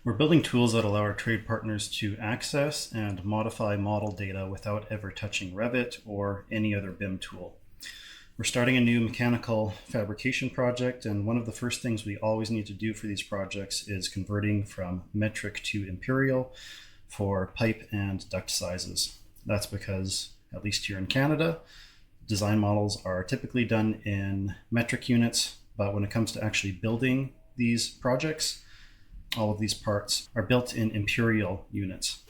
We're building tools that allow our trade partners to access and modify model data without ever touching Revit or any other BIM tool. We're starting a new mechanical fabrication project, and one of the first things we always need to do for these projects is converting from metric to imperial for pipe and duct sizes. That's because, at least here in Canada, design models are typically done in metric units, but when it comes to actually building these projects, all of these parts are built in imperial units.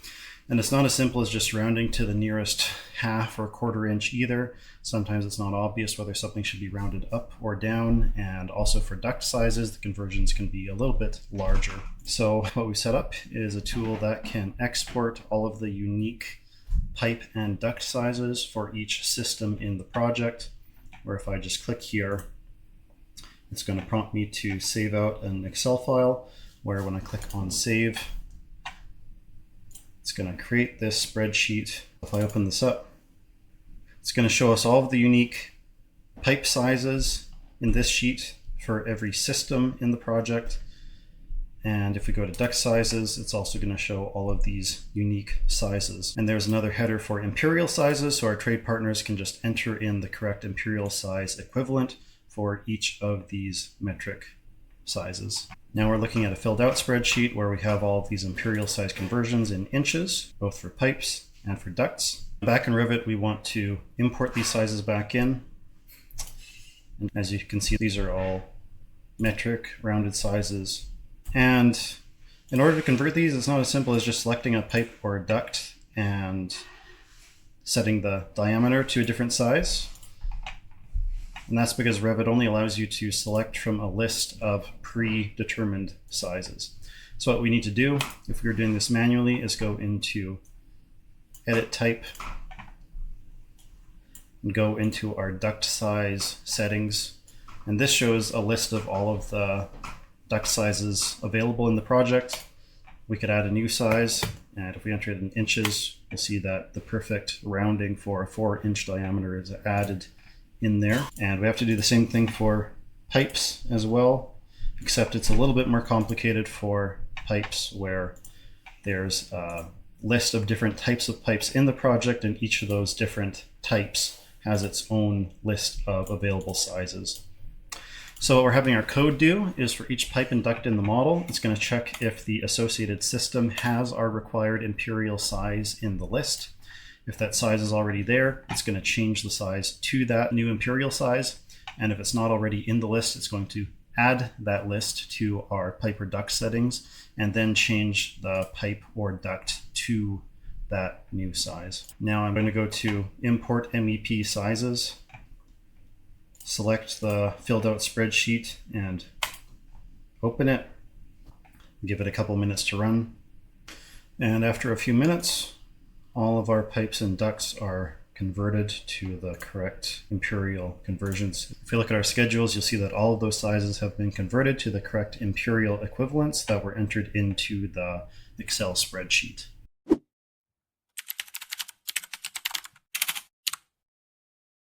And it's not as simple as just rounding to the nearest half or quarter inch either. Sometimes it's not obvious whether something should be rounded up or down. And also for duct sizes, the conversions can be a little bit larger. So what we set up is a tool that can export all of the unique pipe and duct sizes for each system in the project. Or if I just click here, it's going to prompt me to save out an Excel file, where when I click on save, it's going to create this spreadsheet. If I open this up, it's going to show us all of the unique pipe sizes in this sheet for every system in the project. And if we go to duct sizes, it's also going to show all of these unique sizes. And there's another header for imperial sizes, so our trade partners can just enter in the correct imperial size equivalent for each of these metric sizes. Now we're looking at a filled out spreadsheet where we have all of these imperial size conversions in inches, both for pipes and for ducts. Back in Revit, we want to import these sizes back in. And as you can see, these are all metric rounded sizes. And in order to convert these, it's not as simple as just selecting a pipe or a duct and setting the diameter to a different size. And that's because Revit only allows you to select from a list of predetermined sizes. So what we need to do, if we were doing this manually, is go into Edit Type and go into our duct size settings. And this shows a list of all of the duct sizes available in the project. We could add a new size, and if we enter it in inches, we'll see that the perfect rounding for a 4-inch diameter is added in there. And we have to do the same thing for pipes as well, except it's a little bit more complicated for pipes, where there's a list of different types of pipes in the project, and each of those different types has its own list of available sizes. So what we're having our code do is, for each pipe and duct in the model, it's going to check if the associated system has our required imperial size in the list. If that size is already there, it's going to change the size to that new imperial size. And if it's not already in the list, it's going to add that list to our pipe or duct settings and then change the pipe or duct to that new size. Now I'm going to go to Import MEP Sizes, select the filled out spreadsheet and open it. Give it a couple minutes to run. And after a few minutes, all of our pipes and ducts are converted to the correct imperial conversions. If you look at our schedules, you'll see that all of those sizes have been converted to the correct imperial equivalents that were entered into the Excel spreadsheet.